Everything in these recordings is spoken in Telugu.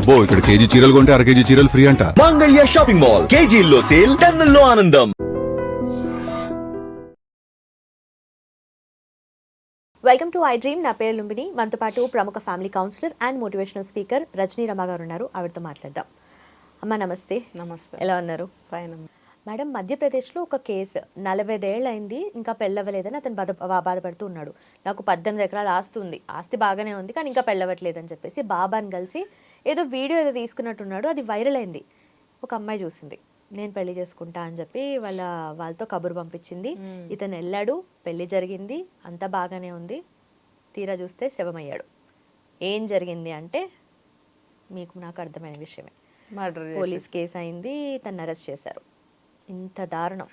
అబ్బో ఇక్కడ కేజీ చీరలు కొంటే అర కేజీ చీరలు ఫ్రీ అంట. మాంగళ్య షాపింగ్ మాల్, కేజీల్లో సేల్, టన్నుల్లో ఆనందం. Welcome to I Dream. నా పేరు లుంబిని. మనతో పాటు ప్రముఖ family counsellor and motivational speaker Rajini Rama గారు ఉన్నారు. ఆవిడతో మాట్లాడదాం. అమ్మ నమస్తే. నమస్తే. ఎలా ఉన్నారు? ఫైన్. మేడం, మధ్యప్రదేశ్లో ఒక కేసు 45 ఏళ్ళు అయింది, ఇంకా పెళ్ళవ్వలేదని అతను బాధపడుతూ ఉన్నాడు. నాకు 18 ఎకరాల ఆస్తి ఉంది, ఆస్తి బాగానే ఉంది, కానీ ఇంకా పెళ్ళవట్లేదని చెప్పేసి బాబాని కలిసి ఏదో వీడియో ఏదో తీసుకున్నట్టున్నాడు. అది వైరల్ అయింది. ఒక అమ్మాయి చూసింది, నేను పెళ్లి చేసుకుంటా అని చెప్పి వాళ్ళతో కబురు పంపించింది. ఇతను వెళ్ళాడు, పెళ్లి జరిగింది, అంతా బాగానే ఉంది. తీరా చూస్తే శవమయ్యాడు. ఏం జరిగింది అంటే మీకు నాకు అర్థమైన విషయమే. పోలీస్ కేసు అయింది, తను అరెస్ట్ చేశారు. ఇంత దారుణం.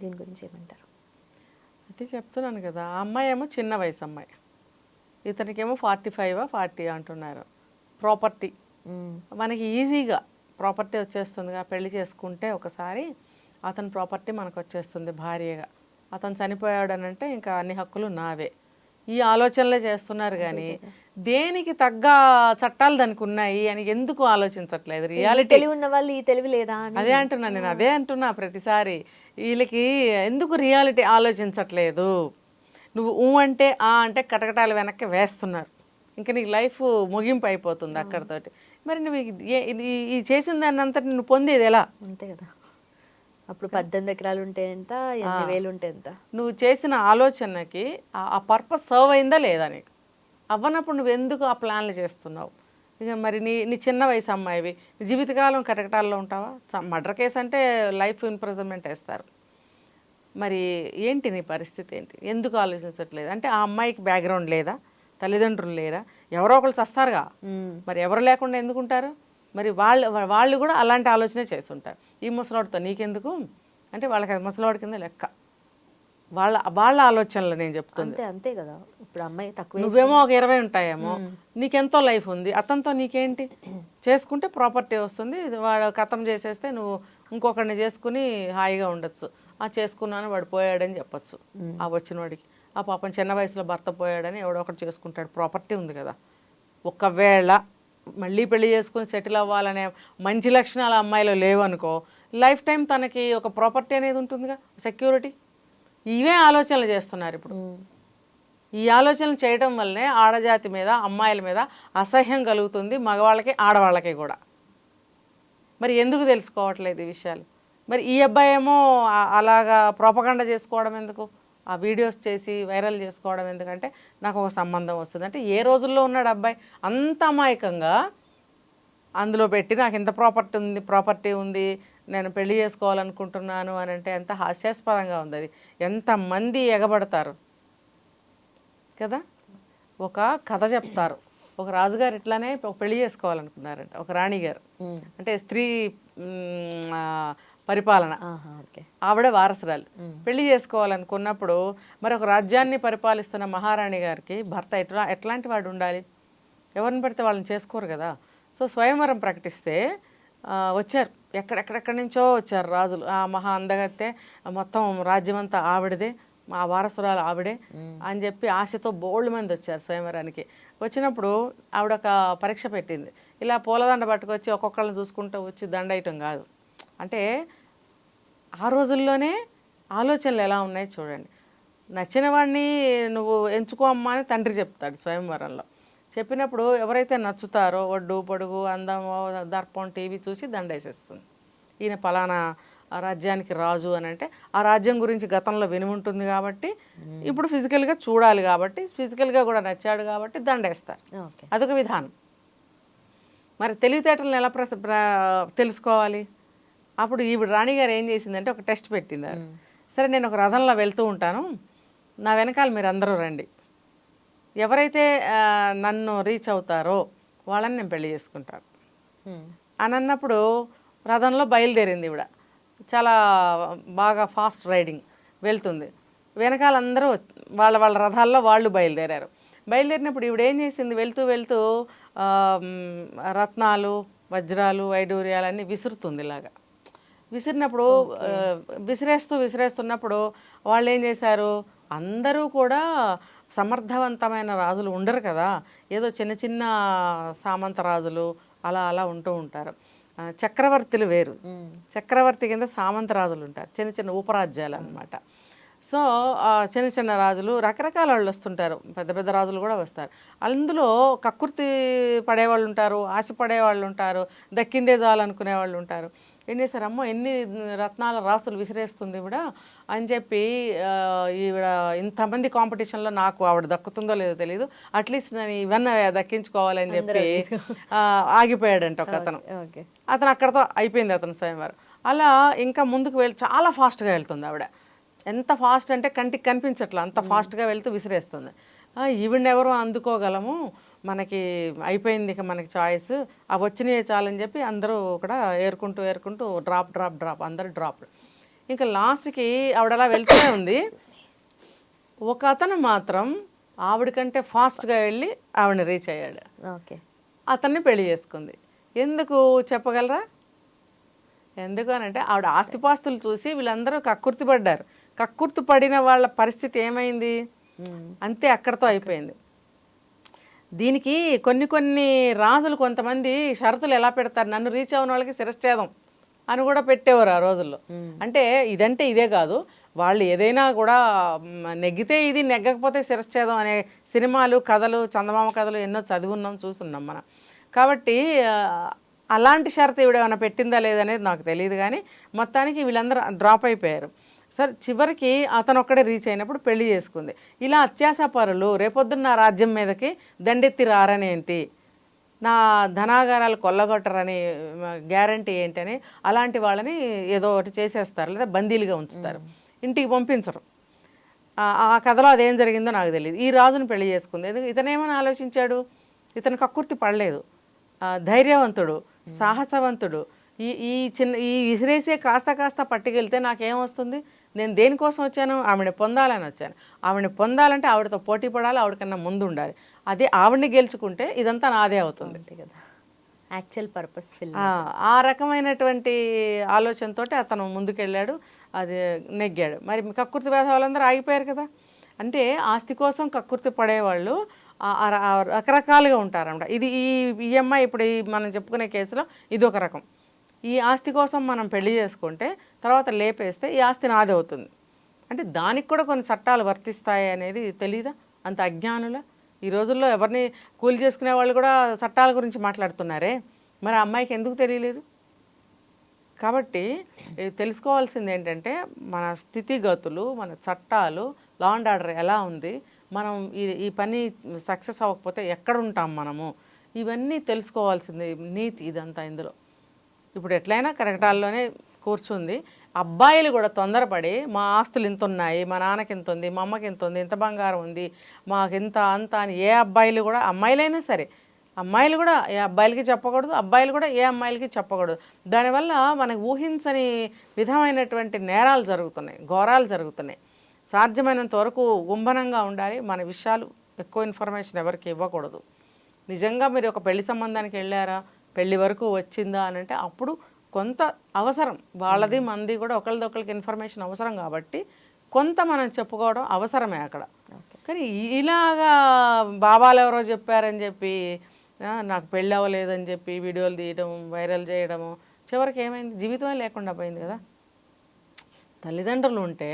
దీని గురించి ఏమంటారు? అంటే చెప్తున్నాను కదా, ఆ అమ్మాయి ఏమో చిన్న వయసు అమ్మాయి, ఇతనికేమో 45 40 అంటున్నారు. ప్రాపర్టీ మనకి ఈజీగా ప్రాపర్టీ వచ్చేస్తుందిగా. పెళ్లి చేసుకుంటే ఒకసారి అతని ప్రాపర్టీ మనకు వచ్చేస్తుంది భార్యగా. అతను చనిపోయాడు అని అంటే ఇంకా అన్ని హక్కులు నావే. ఈ ఆలోచనలే చేస్తున్నారు కానీ దేనికి తగ్గ చట్టాలు దానికి ఉన్నాయి అని ఎందుకు ఆలోచించట్లేదు? రియాలిటీ తెలివి ఉన్న వాళ్ళు ఈ తెలివి లేదా? అదే అంటున్నా నేను, అదే అంటున్నా ప్రతిసారి. వీళ్ళకి ఎందుకు రియాలిటీ ఆలోచించట్లేదు? నువ్వు అంటే అంటే కటకటాలు వెనక్కి వేస్తున్నారు. ఇంకా నీకు లైఫ్ ముగింపు అయిపోతుంది అక్కడితోటి. మరి నువ్వు ఈ చేసిన దాన్ని అంతా నువ్వు పొందేది ఎలా? అంతే కదా. అప్పుడు 18 ఎకరాలు ఉంటే ఎంత, 8,000 ఉంటే ఎంత? నువ్వు చేసిన ఆలోచనకి ఆ పర్పస్ సర్వ్ అయిందా లేదా? నీకు అవ్వనప్పుడు నువ్వు ఎందుకు ఆ ప్లాన్లు చేస్తున్నావు? ఇక మరి నీ చిన్న వయసు అమ్మాయివి, జీవితకాలం కటకటాల్లో ఉంటావా? మర్డర్ కేసు అంటే లైఫ్ ఇంప్రిజన్మెంట్ వేస్తారు. మరి ఏంటి నీ పరిస్థితి ఏంటి? ఎందుకు ఆలోచించట్లేదు? అంటే ఆ అమ్మాయికి బ్యాక్గ్రౌండ్ లేదా? తల్లిదండ్రులు లేరా? ఎవరో ఒకళ్ళు చస్తారుగా. మరి ఎవరు లేకుండా ఎందుకుంటారు? మరి వాళ్ళు కూడా అలాంటి ఆలోచనే చేస్తుంటారు. ఈ ముసలాడితో నీకెందుకు అంటే వాళ్ళకి అది ముసలాడి కింద లెక్క. వాళ్ళ ఆలోచనలు నేను చెప్తుంది. అంతే కదా. ఇప్పుడు అమ్మాయి తక్కువ, నువ్వేమో ఒక 20 ఉంటాయేమో, నీకెంతో లైఫ్ ఉంది, అతనితో నీకేంటి? చేసుకుంటే ప్రాపర్టీ వస్తుంది, వాడు కథం చేసేస్తే నువ్వు ఇంకొకరిని చేసుకుని హాయిగా ఉండొచ్చు. చేసుకున్నాను వాడు పోయాడని చెప్పచ్చు ఆ వచ్చిన వాడికి. ఆ పాపం చిన్న వయసులో భర్త పోయాడని ఎవడో ఒకటి చేసుకుంటాడు, ప్రాపర్టీ ఉంది కదా. ఒకవేళ మళ్ళీ పెళ్లి చేసుకుని సెటిల్ అవ్వాలనే మంచి లక్షణాలు అమ్మాయిలో లేవనుకో, లైఫ్ టైం తనకి ఒక ప్రాపర్టీ అనేది ఉంటుందిగా, సెక్యూరిటీ. ఇవే ఆలోచనలు చేస్తున్నారు ఇప్పుడు. ఈ ఆలోచనలు చేయడం వల్లనే ఆడజాతి మీద, అమ్మాయిల మీద అసహ్యం కలుగుతుంది, మగవాళ్ళకి ఆడవాళ్ళకి కూడా. మరి ఎందుకు తెలుసుకోవట్లేదు ఈ విషయాలు? మరి ఈ అబ్బాయి ఏమో అలాగా ప్రోపగండ చేసుకోవడం ఎందుకు? ఆ వీడియోస్ చేసి వైరల్ చేసుకోవడం ఎందుకంటే నాకు ఒక సంబంధం వస్తుంది అంటే. ఏ రోజుల్లో ఉన్నాడు అబ్బాయి? అంత అమాయకంగా అందులో పెట్టి నాకు ఇంత ప్రాపర్టీ ఉంది, నేను పెళ్లి చేసుకోవాలనుకుంటున్నాను అని అంటే ఎంత హాస్యాస్పదంగా ఉంది అది. ఎంతమంది ఎగబడతారు కదా. ఒక కథ చెప్తారు, ఒక రాజుగారు ఇట్లానే పెళ్లి చేసుకోవాలనుకున్నారంట, ఒక రాణిగారు. అంటే స్త్రీ పరిపాలన, ఆవిడ వారసురాలు. పెళ్లి చేసుకోవాలనుకున్నప్పుడు మరి ఒక రాజ్యాన్ని పరిపాలిస్తున్న మహారాణి గారికి భర్త ఎట్లాంటి వాడు ఉండాలి? ఎవరిని పెడితే వాళ్ళని చేసుకోరు కదా. సో స్వయంవరం ప్రకటిస్తే వచ్చారు, ఎక్కడెక్కడెక్కడి నుంచో వచ్చారు రాజులు. ఆ మహా అందగత్తే, మొత్తం రాజ్యం అంతా ఆవిడదే, మా వారసురాలు ఆవిడే అని చెప్పి ఆశతో బోల్డ్ మంది వచ్చారు స్వయంవరానికి. వచ్చినప్పుడు ఆవిడ ఒక పరీక్ష పెట్టింది. ఇలా పూలదండ పట్టుకొచ్చి ఒక్కొక్కళ్ళని చూసుకుంటూ వచ్చి దండ వేయటం కాదు. అంటే ఆ రోజుల్లోనే ఆలోచనలు ఎలా ఉన్నాయి చూడండి. నచ్చిన వాడిని నువ్వు ఎంచుకో అమ్మా అని తండ్రి చెప్తాడు స్వయంవరంలో. చెప్పినప్పుడు ఎవరైతే నచ్చుతారో ఒడ్డు పొడుగు అందము దర్పం టీవీ చూసి దండేసేస్తుంది. ఈయన పలానా రాజ్యానికి రాజు అని అంటే ఆ రాజ్యం గురించి గతంలో విని ఉంటుంది కాబట్టి, ఇప్పుడు ఫిజికల్గా చూడాలి కాబట్టి, ఫిజికల్గా కూడా నచ్చాడు కాబట్టి దండేస్తారు. అదొక విధానం. మరి తెలివితేటలను ఎలా తెలుసుకోవాలి? అప్పుడు ఈవిడ రాణిగారు ఏం చేసిందంటే ఒక టెస్ట్ పెట్టింది. సరే నేను ఒక రథంలో వెళ్తూ ఉంటాను, నా వెనకాల మీరు అందరూ రండి, ఎవరైతే నన్ను రీచ్ అవుతారో వాళ్ళని నేను పెళ్లి చేసుకుంటాను అని అన్నప్పుడు రథంలో బయలుదేరింది ఈవిడ. చాలా బాగా ఫాస్ట్ రైడింగ్ వెళ్తుంది. వెనకాల అందరూ వాళ్ళ రథాల్లో వాళ్ళు బయలుదేరారు. బయలుదేరినప్పుడు ఈవిడ ఏం చేసింది, వెళ్తూ రత్నాలు, వజ్రాలు, వైడూర్యాలన్నీ విసురుతుంది. ఇలాగా విసిరినప్పుడు విసిరేస్తున్నప్పుడు వాళ్ళు ఏం చేశారు, అందరూ కూడా సమర్థవంతమైన రాజులు ఉండరు కదా, ఏదో చిన్న చిన్న సామంత రాజులు అలా అలా ఉంటూ ఉంటారు. చక్రవర్తులు వేరు, చక్రవర్తి కింద సామంతరాజులు ఉంటారు, చిన్న చిన్న ఉపరాజ్యాలు అన్నమాట. సో చిన్న చిన్న రాజులు రకరకాల వాళ్ళు వస్తుంటారు, పెద్ద పెద్ద రాజులు కూడా వస్తారు. అందులో కక్కుర్తి పడేవాళ్ళు ఉంటారు, ఆశ పడేవాళ్ళు ఉంటారు, దక్కిందే చాలు అనుకునే వాళ్ళు ఉంటారు. ఏం చేశారు, అమ్మో ఎన్ని రత్నాల రాసులు విసిరేస్తుంది ఈవిడ అని చెప్పి ఈవిడ ఇంతమంది కాంపిటీషన్లో నాకు ఆవిడ దక్కుతుందో లేదో తెలియదు, అట్లీస్ట్ నేను ఇవన్నీ దక్కించుకోవాలని చెప్పి ఆగిపోయాడంట ఒక అతను. అతను అక్కడతో అయిపోయింది అతను స్వయంవరం. అలా ఇంకా ముందుకు వెళ్ళి చాలా ఫాస్ట్గా వెళ్తుంది ఆవిడ. ఎంత ఫాస్ట్ అంటే కంటికి కనిపించట్లా, అంత ఫాస్ట్గా వెళ్తూ విసిరేస్తుంది. ఈవిడని ఎవరో అందుకోగలము, మనకి అయిపోయింది ఇక మనకి చాయిస్, అవి వచ్చినాయే చాలని చెప్పి అందరూ కూడా ఏరుకుంటూ ఏరుకుంటూ డ్రాప్ డ్రాప్ డ్రాప్ అందరూ డ్రాప్. ఇంకా లాస్ట్కి ఆవిడ అలా వెళ్తూనే ఉంది. ఒక అతను మాత్రం ఆవిడకంటే ఫాస్ట్గా వెళ్ళి ఆవిడని రీచ్ అయ్యాడు. అతన్ని పెళ్లి చేసుకుంది. ఎందుకు చెప్పగలరా? ఎందుకు అని అంటే ఆవిడ ఆస్తిపాస్తులు చూసి వీళ్ళందరూ కక్కుర్తి పడ్డారు. కక్కుర్తి పడిన వాళ్ళ పరిస్థితి ఏమైంది అంతే, అక్కడతో అయిపోయింది. దీనికి కొన్ని రాజులు కొంతమంది షరతులు ఎలా పెడతారు, నన్ను రీచ్ అయిన వాళ్ళకి శిరశ్ఛేదం అని కూడా పెట్టేవారు ఆ రోజుల్లో. అంటే ఇదంటే ఇదే కాదు, వాళ్ళు ఏదైనా కూడా నెగ్గితే ఇది, నెగ్గకపోతే శిరశ్ఛేదం అనే సినిమాలు కథలు, చందమామ కథలు ఎన్నో చదివున్నాం, చూస్తున్నాం మనం. కాబట్టి అలాంటి షరతు ఈవిడ ఏమైనా పెట్టిందా లేదనేది నాకు తెలియదు, కానీ మొత్తానికి వీళ్ళందరూ డ్రాప్ అయిపోయారు. సరే చివరికి అతను ఒక్కడే రీచ్ అయినప్పుడు పెళ్లి చేసుకుంది. ఇలా అత్యాసపరులు రేపొద్దున్న నా రాజ్యం మీదకి దండెత్తి రారని ఏంటి, నా ధనాగారాలు కొల్లగొట్టరని గ్యారంటీ ఏంటని అలాంటి వాళ్ళని ఏదో ఒకటి చేసేస్తారు, లేదా బందీలుగా ఉంచుతారు, ఇంటికి పంపించరు. ఆ కథలో అదేం జరిగిందో నాకు తెలియదు. ఈ రాజును పెళ్లి చేసుకుంది. ఎందుకు ఇతనేమని ఆలోచించాడు, ఇతను కక్కుర్తి పడలేదు, ధైర్యవంతుడు, సాహసవంతుడు. ఈ విసిరేసే కాస్త పట్టుకెళ్తే నాకేమొస్తుంది, నేను దేనికోసం వచ్చాను, ఆవిడని పొందాలని వచ్చాను. ఆవిడని పొందాలంటే ఆవిడతో పోటీ పడాలి, ఆవిడకన్నా ముందు ఉండాలి. అదే ఆవిడని గెలుచుకుంటే ఇదంతా నాదే అవుతుంది కదా, యాక్చువల్ పర్పస్. ఆ రకమైనటువంటి ఆలోచనతో అతను ముందుకెళ్ళాడు, అది నెగ్గాడు. మరి కక్కుర్తి పేద వాళ్ళందరూ ఆగిపోయారు కదా. అంటే ఆస్తి కోసం కక్కుర్తి పడేవాళ్ళు రకరకాలుగా ఉంటారన్నమాట. ఇది ఈ అమ్మాయి ఇప్పుడు మనం చెప్పుకునే కేసులో ఇది ఒక రకం. ఈ ఆస్తి కోసం మనం పెళ్లి చేసుకుంటే తర్వాత లేపేస్తే ఈ ఆస్తి నాది అవుతుంది అంటే దానికి కూడా కొన్ని చట్టాలు వర్తిస్తాయి అనేది తెలీదా? అంత అజ్ఞానుల ఈ రోజుల్లో ఎవరిని కూలి చేసుకునే వాళ్ళు కూడా చట్టాల గురించి మాట్లాడుతున్నారే, మరి ఆ అమ్మాయికి ఎందుకు తెలియలేదు? కాబట్టి తెలుసుకోవాల్సింది ఏంటంటే మన స్థితిగతులు, మన చట్టాలు, లా అండ్ ఆర్డర్ ఎలా ఉంది, మనం ఈ పని సక్సెస్ అవ్వకపోతే ఎక్కడ ఉంటాం మనము, ఇవన్నీ తెలుసుకోవాల్సింది నీతి ఇదంతా ఇందులో. ఇప్పుడు ఎట్లయినా కరకటాల్లోనే కూర్చుంది. అబ్బాయిలు కూడా తొందరపడి మా ఆస్తులు ఇంత ఉన్నాయి, మా నాన్నకి ఇంత ఉంది, మా అమ్మకి ఇంత ఉంది, ఇంత బంగారం ఉంది, మాకు ఇంత అంత అని ఏ అబ్బాయిలు కూడా, అమ్మాయిలైనా సరే అమ్మాయిలు కూడా ఏ అబ్బాయిలకి చెప్పకూడదు, అబ్బాయిలు కూడా ఏ అమ్మాయిలకి చెప్పకూడదు. దానివల్ల మనకు ఊహించని విధమైనటువంటి నేరాలు జరుగుతున్నాయి, ఘోరాలు జరుగుతున్నాయి. సాధ్యమైనంత వరకు గుంభనంగా ఉండాలి. మన విషయాలు ఎక్కువ ఇన్ఫర్మేషన్ ఎవరికి ఇవ్వకూడదు. నిజంగా మీరు ఒక పెళ్లి సంబంధానికి వెళ్ళారా, పెళ్లి వరకు వచ్చిందా అని అంటే అప్పుడు కొంత అవసరం, వాళ్ళది మనది కూడా ఒకరికి ఇన్ఫర్మేషన్ అవసరం కాబట్టి కొంత మనం చెప్పుకోవడం అవసరమే అక్కడ. కానీ ఇలాగా బాబాలు ఎవరో చెప్పారని చెప్పి నాకు పెళ్ళి అవ్వలేదని చెప్పి వీడియోలు తీయడం, వైరల్ చేయడము, చివరికి ఏమైంది, జీవితమే లేకుండా పోయింది కదా. తల్లిదండ్రులు ఉంటే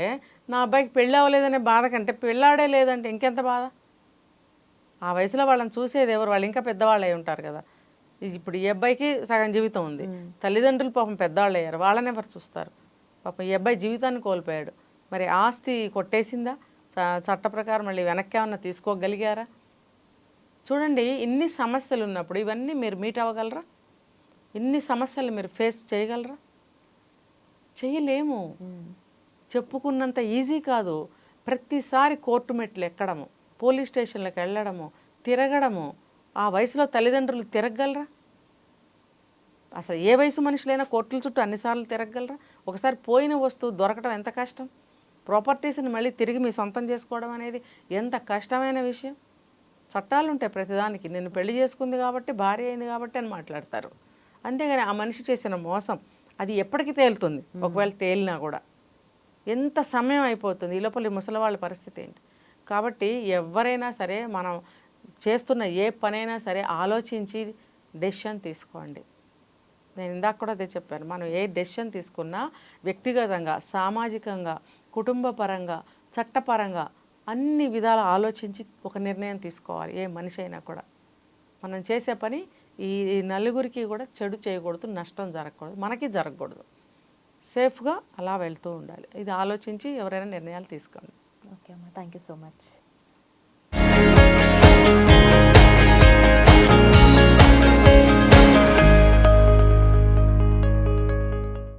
నా అబ్బాయికి పెళ్ళి అవ్వలేదనే బాధ కంటే పెళ్ళాడే లేదంటే ఇంకెంత బాధ. ఆ వయసులో వాళ్ళని చూసేది ఎవరు, వాళ్ళు ఇంకా పెద్దవాళ్ళు అయి ఉంటారు కదా. ఇప్పుడు ఈ అబ్బాయికి సగం జీవితం ఉంది, తల్లిదండ్రులు పాపం పెద్దవాళ్ళు అయ్యారు, వాళ్ళని ఎవరు చూస్తారు? పాపం ఈ అబ్బాయి జీవితాన్ని కోల్పోయాడు. మరి ఆస్తి కొట్టేసిందా, చట్ట ప్రకారం మళ్ళీ వెనక్కి ఏమన్నా తీసుకోగలిగారా? చూడండి, ఇన్ని సమస్యలు ఉన్నప్పుడు ఇవన్నీ మీరు మీట్ అవ్వగలరా? ఇన్ని సమస్యలు మీరు ఫేస్ చేయగలరా? చేయలేము. చెప్పుకున్నంత ఈజీ కాదు. ప్రతిసారి కోర్టు మెట్లు ఎక్కడము, పోలీస్ స్టేషన్లకు వెళ్ళడము, తిరగడము, ఆ వయసులో తల్లిదండ్రులు తిరగగలరా? అసలు ఏ వయసు మనుషులైనా కోర్టుల చుట్టూ అన్నిసార్లు తిరగగలరా? ఒకసారి పోయిన వస్తువు దొరకడం ఎంత కష్టం, ప్రాపర్టీస్ని మళ్ళీ తిరిగి మీ సొంతం చేసుకోవడం అనేది ఎంత కష్టమైన విషయం. చట్టాలు ఉంటాయి ప్రతిదానికి. నిన్ను పెళ్లి చేసుకుంది కాబట్టి, భార్య అయింది కాబట్టి అని మాట్లాడతారు. అంతేగాని ఆ మనిషి చేసిన మోసం అది ఎప్పటికీ తేలుతుంది. ఒకవేళ తేలినా కూడా ఎంత సమయం అయిపోతుంది. ఈ లోపల ముసలి వాళ్ళ పరిస్థితి ఏంటి? కాబట్టి ఎవరైనా సరే మనం చేస్తున్న ఏ పనైనా సరే ఆలోచించి డెసిషన్ తీసుకోండి. నేను ఇందాక కూడా అదే చెప్పాను, మనం ఏ డెసిషన్ తీసుకున్నా వ్యక్తిగతంగా, సామాజికంగా, కుటుంబ పరంగా, చట్టపరంగా అన్ని విధాలు ఆలోచించి ఒక నిర్ణయం తీసుకోవాలి. ఏ మనిషి అయినా కూడా మనం చేసే పని ఈ నలుగురికి కూడా చెడు చేయకూడదు, నష్టం జరగకూడదు, మనకి జరగకూడదు. సేఫ్గా అలా వెళ్తూ ఉండాలి. ఇది ఆలోచించి ఎవరైనా నిర్ణయాలు తీసుకోండి. ఓకే అమ్మా, థ్యాంక్ యూ సో మచ్.